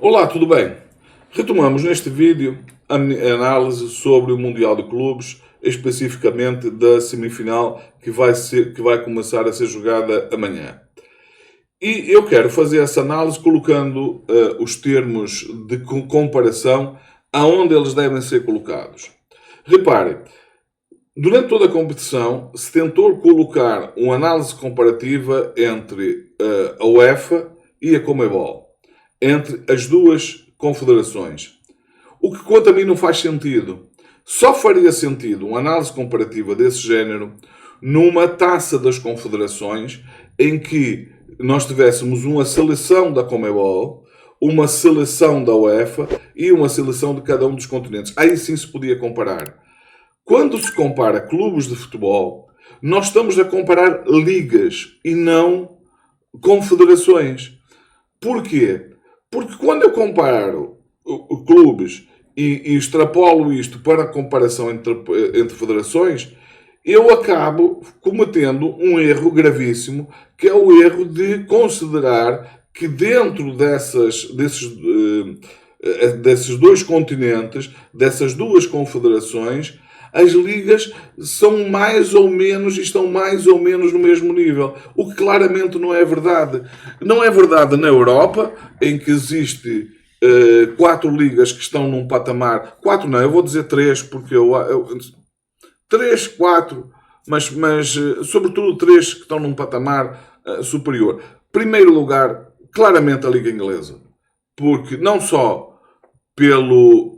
Olá, tudo bem? Retomamos neste vídeo a análise sobre o Mundial de Clubes, especificamente da semifinal que vai começar a ser jogada amanhã. E eu quero fazer essa análise colocando os termos de comparação aonde eles devem ser colocados. Repare, durante toda a competição se tentou colocar uma análise comparativa entre a UEFA e a Conmebol, entre as duas confederações. O que quanto a mim não faz sentido. Só faria sentido uma análise comparativa desse género numa taça das confederações em que nós tivéssemos uma seleção da Conmebol, uma seleção da UEFA e uma seleção de cada um dos continentes. Aí sim se podia comparar. Quando se compara clubes de futebol, nós estamos a comparar ligas e não confederações. Porquê? Porque quando eu comparo clubes e extrapolo isto para a comparação entre federações, eu acabo cometendo um erro gravíssimo, que é o erro de considerar que dentro desses dois continentes, dessas duas confederações, as ligas são mais ou menos e estão mais ou menos no mesmo nível, o que claramente não é verdade. Não é verdade na Europa, em que existe 4 ligas que estão num patamar, 4 não, eu vou dizer 3, porque 3, 4, mas sobretudo 3 que estão num patamar superior. Primeiro lugar, claramente a Liga Inglesa, porque não só pelo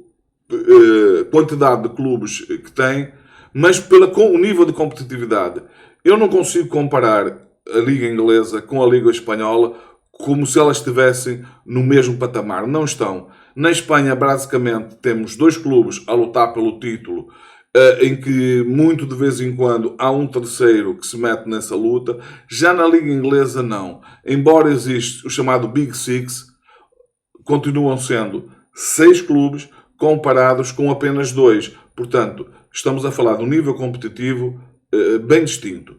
quantidade de clubes que tem, mas com o nível de competitividade. Eu não consigo comparar a Liga Inglesa com a Liga Espanhola como se elas estivessem no mesmo patamar. Não estão. Na Espanha, basicamente, temos 2 clubes a lutar pelo título, em que muito de vez em quando há um terceiro que se mete nessa luta. Já na Liga Inglesa, não. Embora exista o chamado Big Six, continuam sendo 6 clubes comparados com apenas 2. Portanto, estamos a falar de um nível competitivo bem distinto.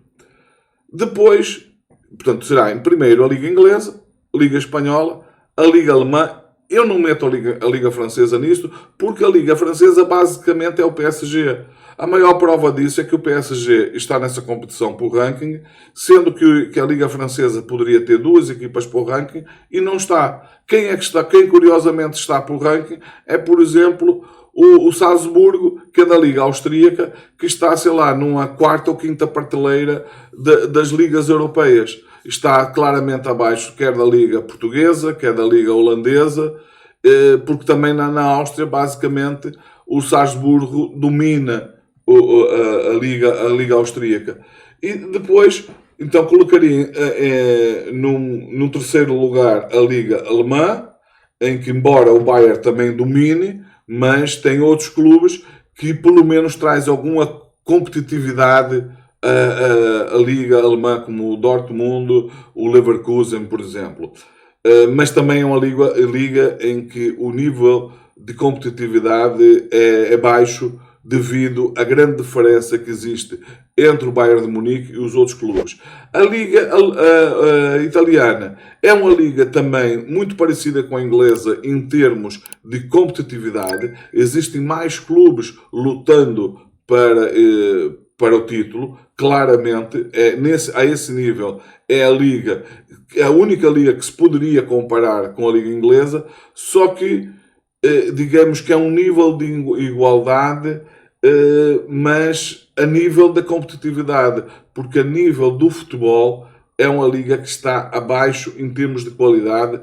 Depois, portanto, será em primeiro a Liga Inglesa, a Liga Espanhola, a Liga Alemã. Eu não meto a Liga Francesa nisto, porque a Liga Francesa basicamente é o PSG. A maior prova disso é que o PSG está nessa competição por ranking, sendo que a Liga Francesa poderia ter 2 equipas por ranking e não está. Quem é que está? Quem curiosamente está por ranking é, por exemplo, o Salzburgo, que é da Liga Austríaca, que está, sei lá, numa 4ª ou 5ª prateleira das ligas europeias. Está claramente abaixo, quer da Liga Portuguesa, quer da Liga Holandesa, porque também na Áustria, basicamente, o Salzburgo domina a Liga Austríaca. E depois, então, colocaria num terceiro lugar a Liga Alemã, em que, embora o Bayern também domine, mas tem outros clubes que pelo menos traz alguma competitividade a Liga Alemã, como o Dortmund, o Leverkusen, por exemplo. Mas também é uma liga em que o nível de competitividade é baixo devido à grande diferença que existe entre o Bayern de Munique e os outros clubes. A liga italiana é uma liga também muito parecida com a inglesa em termos de competitividade. Existem mais clubes lutando para o título. Claramente, a esse nível, é a única liga que se poderia comparar com a liga inglesa, só que digamos que é um nível de igualdade, mas a nível da competitividade, porque a nível do futebol é uma liga que está abaixo em termos de qualidade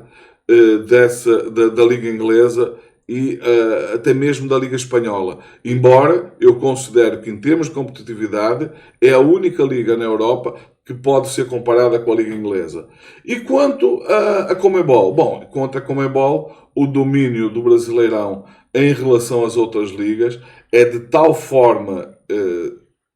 da liga inglesa e até mesmo da Liga Espanhola. Embora eu considero que em termos de competitividade é a única liga na Europa que pode ser comparada com a Liga Inglesa. E quanto a Conmebol? Bom, quanto a Conmebol, o domínio do Brasileirão em relação às outras ligas é de tal forma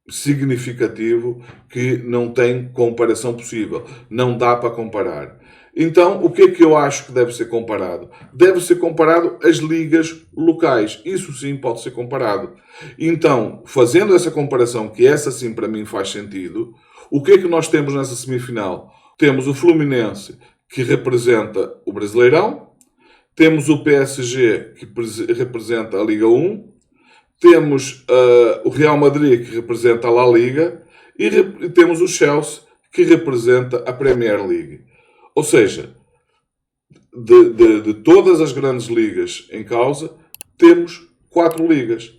significativo que não tem comparação possível. Não dá para comparar. Então, o que é que eu acho que deve ser comparado? Deve ser comparado as ligas locais. Isso sim pode ser comparado. Então, fazendo essa comparação, que essa sim para mim faz sentido, o que é que nós temos nessa semifinal? Temos o Fluminense, que representa o Brasileirão, temos o PSG, que representa a Liga 1, temos o Real Madrid, que representa a La Liga, e temos o Chelsea, que representa a Premier League. Ou seja, de todas as grandes ligas em causa, temos 4 ligas.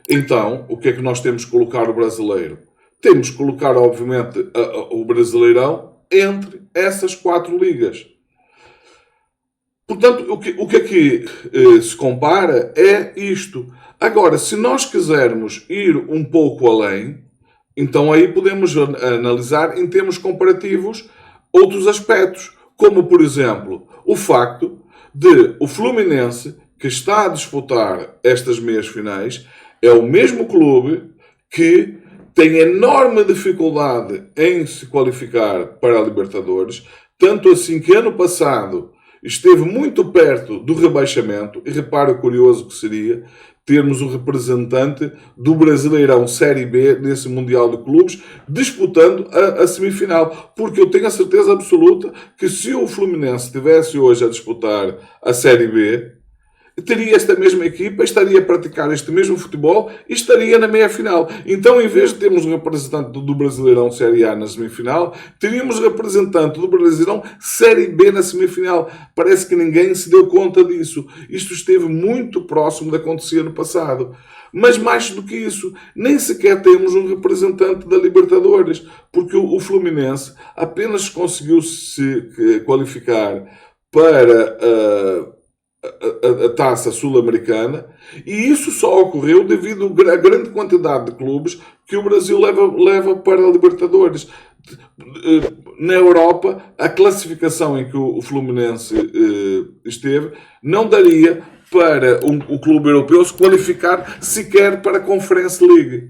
Então, o que é que nós temos que colocar o brasileiro? Temos que colocar, obviamente, o Brasileirão entre essas 4 ligas. Portanto, o que aqui se compara é isto. Agora, se nós quisermos ir um pouco além, então aí podemos analisar em termos comparativos outros aspectos, como, por exemplo, o facto de o Fluminense, que está a disputar estas meias finais, é o mesmo clube que tem enorme dificuldade em se qualificar para a Libertadores, tanto assim que ano passado esteve muito perto do rebaixamento, e repara o curioso que seria termos um representante do Brasileirão Série B nesse Mundial de Clubes disputando a semifinal, porque eu tenho a certeza absoluta que se o Fluminense estivesse hoje a disputar a Série B, teria esta mesma equipa, estaria a praticar este mesmo futebol e estaria na meia-final. Então, em vez de termos um representante do Brasileirão Série A na semifinal, teríamos um representante do Brasileirão Série B na semifinal. Parece que ninguém se deu conta disso. Isto esteve muito próximo de acontecer no passado. Mas mais do que isso, nem sequer temos um representante da Libertadores, porque o Fluminense apenas conseguiu se qualificar para a taça sul-americana, e isso só ocorreu devido à grande quantidade de clubes que o Brasil leva para a Libertadores. Na Europa, a classificação em que o Fluminense esteve não daria para o clube europeu se qualificar sequer para a Conference League.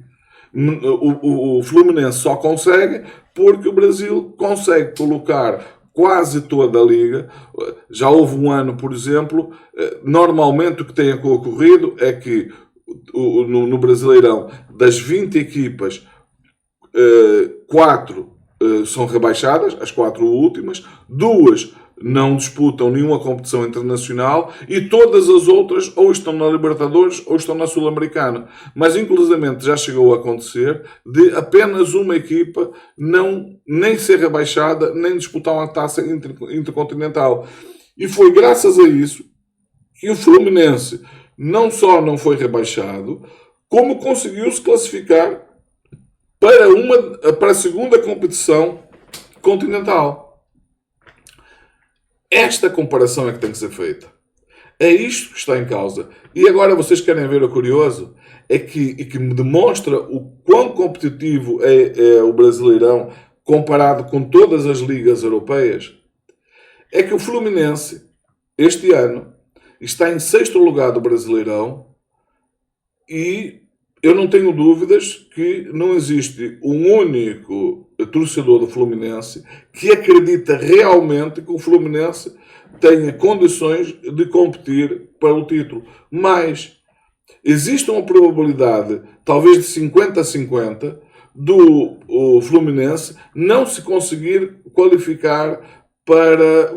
O Fluminense só consegue porque o Brasil consegue colocar quase toda a liga. Já houve um ano, por exemplo, normalmente o que tem ocorrido é que no Brasileirão, das 20 equipas, 4 são rebaixadas, as 4 últimas, 2 não disputam nenhuma competição internacional e todas as outras ou estão na Libertadores ou estão na Sul-Americana. Mas, inclusivamente, já chegou a acontecer de apenas uma equipa nem ser rebaixada, nem disputar uma taça intercontinental. E foi graças a isso que o Fluminense não só não foi rebaixado, como conseguiu se classificar para a segunda competição continental. Esta comparação é que tem que ser feita. É isto que está em causa. E agora vocês querem ver o curioso? E que me demonstra o quão competitivo é o Brasileirão comparado com todas as ligas europeias. É que o Fluminense, este ano, está em 6º lugar do Brasileirão e eu não tenho dúvidas que não existe um único torcedor do Fluminense que acredita realmente que o Fluminense tenha condições de competir para o título. Mas existe uma probabilidade, talvez de 50-50, do Fluminense não se conseguir qualificar para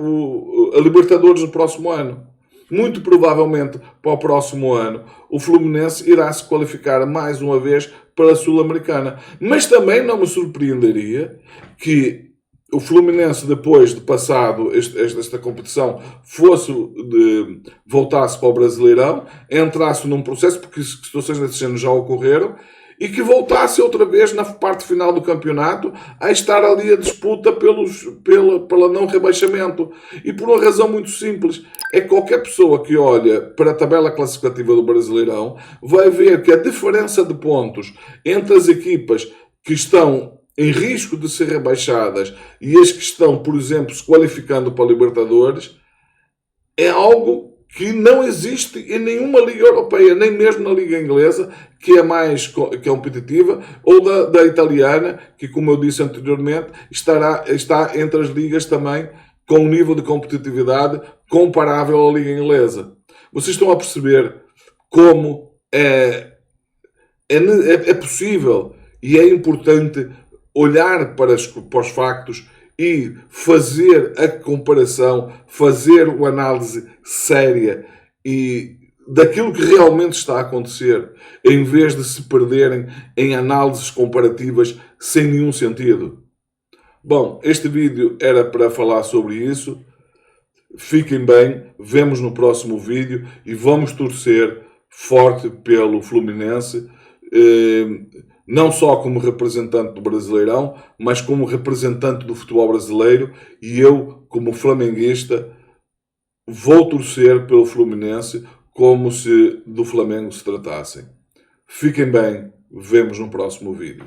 a Libertadores no próximo ano. Muito provavelmente, para o próximo ano, o Fluminense irá se qualificar mais uma vez para a Sul-Americana. Mas também não me surpreenderia que o Fluminense, depois de passado esta competição, voltasse para o Brasileirão, entrasse num processo, porque situações desse género já ocorreram, e que voltasse outra vez na parte final do campeonato a estar ali a disputa pela não rebaixamento. E por uma razão muito simples, é que qualquer pessoa que olha para a tabela classificativa do Brasileirão vai ver que a diferença de pontos entre as equipas que estão em risco de ser rebaixadas e as que estão, por exemplo, se qualificando para a Libertadores, é algo que não existe em nenhuma liga europeia, nem mesmo na liga inglesa, que é mais competitiva, ou da italiana, que, como eu disse anteriormente, está entre as ligas também com um nível de competitividade comparável à liga inglesa. Vocês estão a perceber como é possível e é importante olhar para os factos e fazer a comparação, fazer uma análise séria e daquilo que realmente está a acontecer, em vez de se perderem em análises comparativas sem nenhum sentido. Bom, este vídeo era para falar sobre isso. Fiquem bem, vemos no próximo vídeo e vamos torcer forte pelo Fluminense, não só como representante do Brasileirão, mas como representante do futebol brasileiro, e eu, como flamenguista, vou torcer pelo Fluminense como se do Flamengo se tratassem. Fiquem bem, vemos no próximo vídeo.